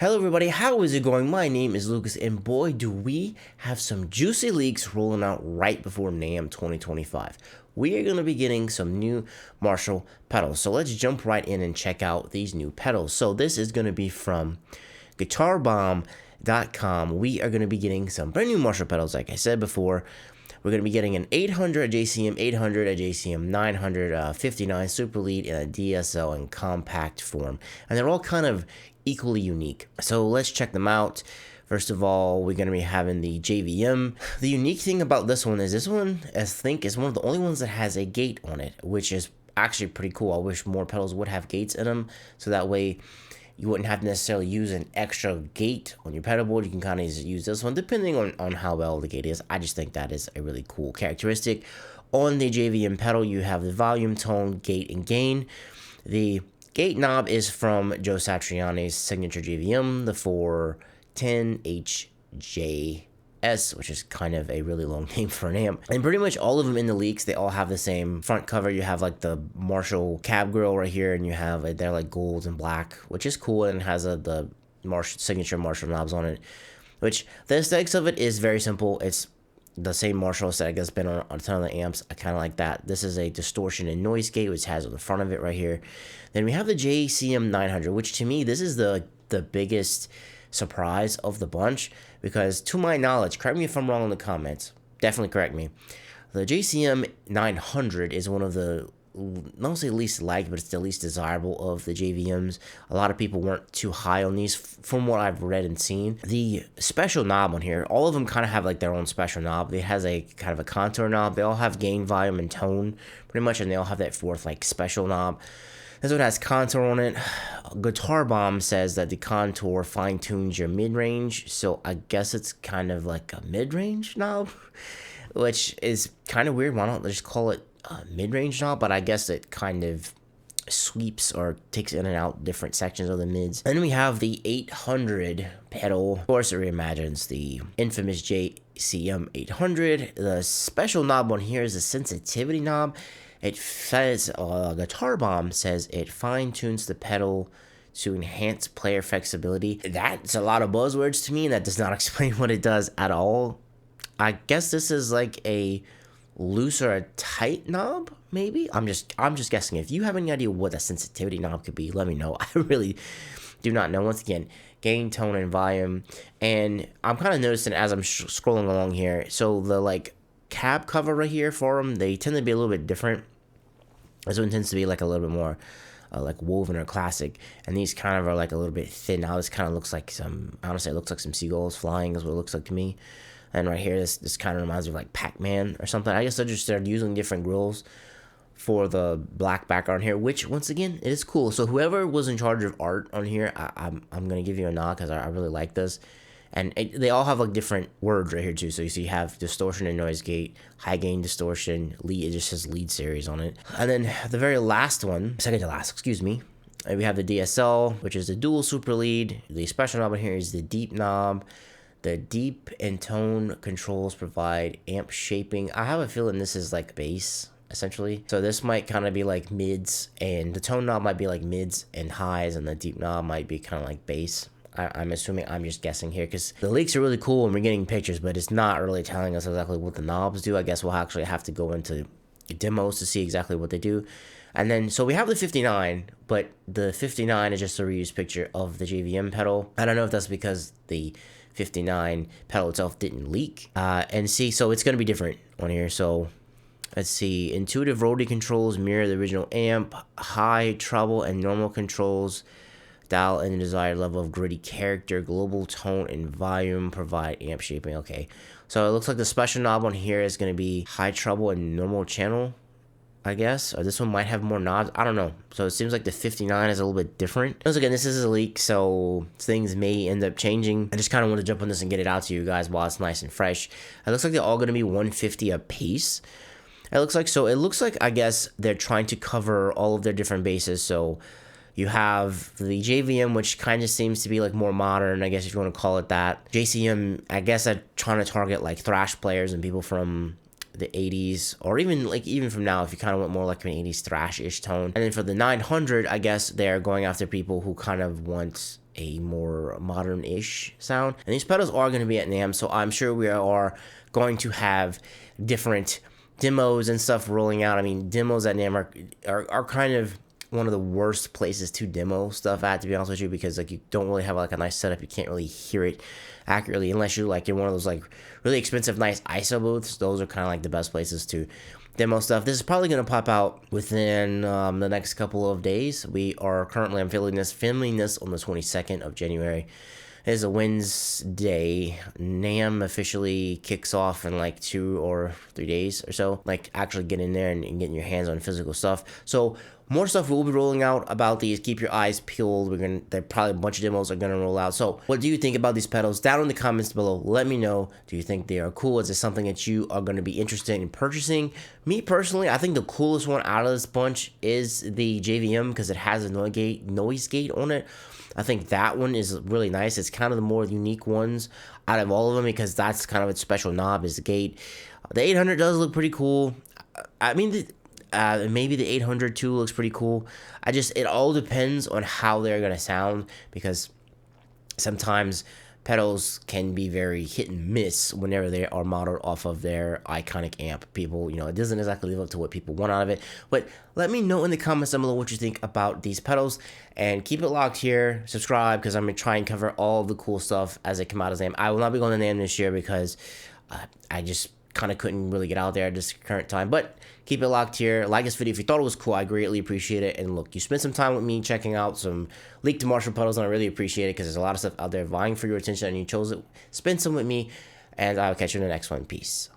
Hello everybody, how is it going? My name is Lucas and boy do we have some juicy leaks rolling out right before NAMM 2025. We are going to be getting some new Marshall pedals, so let's jump right in and check out these new pedals. So this is going to be from GuitarBomb.com. We are going to be getting some brand new Marshall pedals like I said before. We're going to be getting an 800, a JCM 800, a JCM 900, 59 Super Lead, and a DSL in compact form. And they're all kind of equally unique. So let's check them out. First of all, we're going to be having the JVM. The unique thing about this one is I think, is one of the only ones that has a gate on it, which is actually pretty cool. I wish more pedals would have gates in them, so that way you wouldn't have to necessarily use an extra gate on your pedal board. You can kind of use this one depending on how well the gate is. I just think that is a really cool characteristic. On the JVM pedal, you have the volume, tone, gate, and gain. The gate knob is from Joe Satriani's signature JVM, the 410HJS, which is kind of a really long name for an amp. And pretty much all of them in the leaks, they all have the same front cover. You have like the Marshall cab grill right here, and you have they're like gold and black, which is cool, and has the signature Marshall knobs on it. Which the aesthetics of it is very simple. It's the same Marshall aesthetic that's been on a ton of the amps. I kind of like that. This is a distortion and noise gate, which has on the front of it right here. Then we have the JCM 900, which to me, this is the biggest surprise of the bunch, because to my knowledge, correct me if I'm wrong in the comments, definitely correct me, the JCM 900 is one of the, not say least liked, but it's the least desirable of the JVMs. A lot of people weren't too high on these from what I've read and seen. The special knob on here, all of them kind of have like their own special knob. It has a kind of a contour knob. They all have gain, volume, and tone pretty much, and they all have that fourth like special knob. This one has contour on it. Guitar Bomb says that the contour fine-tunes your mid-range, so I guess it's kind of like a mid-range knob, which is kind of weird. Why don't they just call it a mid-range knob? But I guess it kind of sweeps or takes in and out different sections of the mids. And then we have the 800 pedal. Of course, it reimagines the infamous JCM 800. The special knob on here is a sensitivity knob. It says, Guitar Bomb says it fine-tunes the pedal to enhance player flexibility. That's a lot of buzzwords to me, and that does not explain what it does at all. I guess this is like a loose or a tight knob, maybe? I'm just guessing. If you have any idea what a sensitivity knob could be, let me know. I really do not know. Once again, gain, tone, and volume. And I'm kind of noticing as I'm scrolling along here, so the like cab cover right here for them, they tend to be a little bit different. This one tends to be like a little bit more like woven or classic, and these kind of are like a little bit thin. Now this kind of looks like some, honestly, it looks like some seagulls flying is what it looks like to me. And right here, this kind of reminds me of like Pac-Man or something. I guess they're using different grills for the black background here, which once again, it is cool. So whoever was in charge of art on here, I'm gonna give you a nod, because I really like this. And they all have like different words right here too. So you see you have distortion and noise gate, high gain distortion, lead, it just says lead series on it. And then the very last one, second to last, excuse me, we have the DSL, which is the dual super lead. The special knob on here is the deep knob. The deep and tone controls provide amp shaping. I have a feeling this is like bass, essentially. So this might kind of be like mids, and the tone knob might be like mids and highs, and the deep knob might be kind of like bass. I'm assuming, I'm just guessing here, because the leaks are really cool and we're getting pictures, but it's not really telling us exactly what the knobs do. I guess we'll actually have to go into demos to see exactly what they do. And then, so we have the 59, but the 59 is just a reused picture of the JVM pedal. I don't know if that's because the 59 pedal itself didn't leak. And see, so it's going to be different on here. So let's see, intuitive rotary controls mirror the original amp, high, treble, and normal controls dial in the desired level of gritty character, global tone, and volume, provide amp shaping. Okay, so it looks like the special knob on here is going to be high treble and normal channel, I guess. Or this one might have more knobs. I don't know. So it seems like the 59 is a little bit different. Once again, this is a leak, so things may end up changing. I just kind of want to jump on this and get it out to you guys while it's nice and fresh. It looks like they're all going to be 150 a piece. It looks like, I guess, they're trying to cover all of their different bases. So you have the JVM, which kind of seems to be like more modern, I guess, if you want to call it that. JCM, I guess they're trying to target like thrash players and people from the 80s, or even from now, if you kind of want more like an 80s thrash-ish tone. And then for the 900, I guess they're going after people who kind of want a more modern-ish sound. And these pedals are going to be at NAMM, so I'm sure we are going to have different demos and stuff rolling out. I mean, demos at NAMM are kind of one of the worst places to demo stuff at, to be honest with you, because like you don't really have like a nice setup. You can't really hear it accurately unless you're like in one of those like really expensive nice ISO booths. Those are kind of like the best places to demo stuff. This is probably going to pop out within the next couple of days. We are currently, I'm filming this on the 22nd of January. It is a Wednesday. NAMM officially kicks off in like 2 or 3 days or so. Like actually getting in there and getting your hands on physical stuff. So more stuff will be rolling out about these. Keep your eyes peeled. There probably a bunch of demos are gonna roll out. So what do you think about these pedals? Down in the comments below, let me know. Do you think they are cool? Is this something that you are gonna be interested in purchasing? Me personally, I think the coolest one out of this bunch is the JVM because it has a noise gate on it. I think that one is really nice. It's kind of the more unique ones out of all of them because that's kind of its special knob is the gate. The 800 does look pretty cool. I mean, maybe the 800 too looks pretty cool. It all depends on how they're going to sound because sometimes pedals can be very hit and miss whenever they are modeled off of their iconic amp. People, it doesn't exactly live up to what people want out of it. But let me know in the comments down below what you think about these pedals. And keep it locked here. Subscribe because I'm going to try and cover all the cool stuff as they come out as NAMM. I will not be going to NAMM this year because I just kind of couldn't really get out there at this current time. But keep it locked here. Like this video if you thought it was cool. I greatly appreciate it. And look, you spent some time with me checking out some leaked Marshall pedals, and I really appreciate it because there's a lot of stuff out there vying for your attention, and you chose it. Spend some with me, and I'll catch you in the next one. Peace.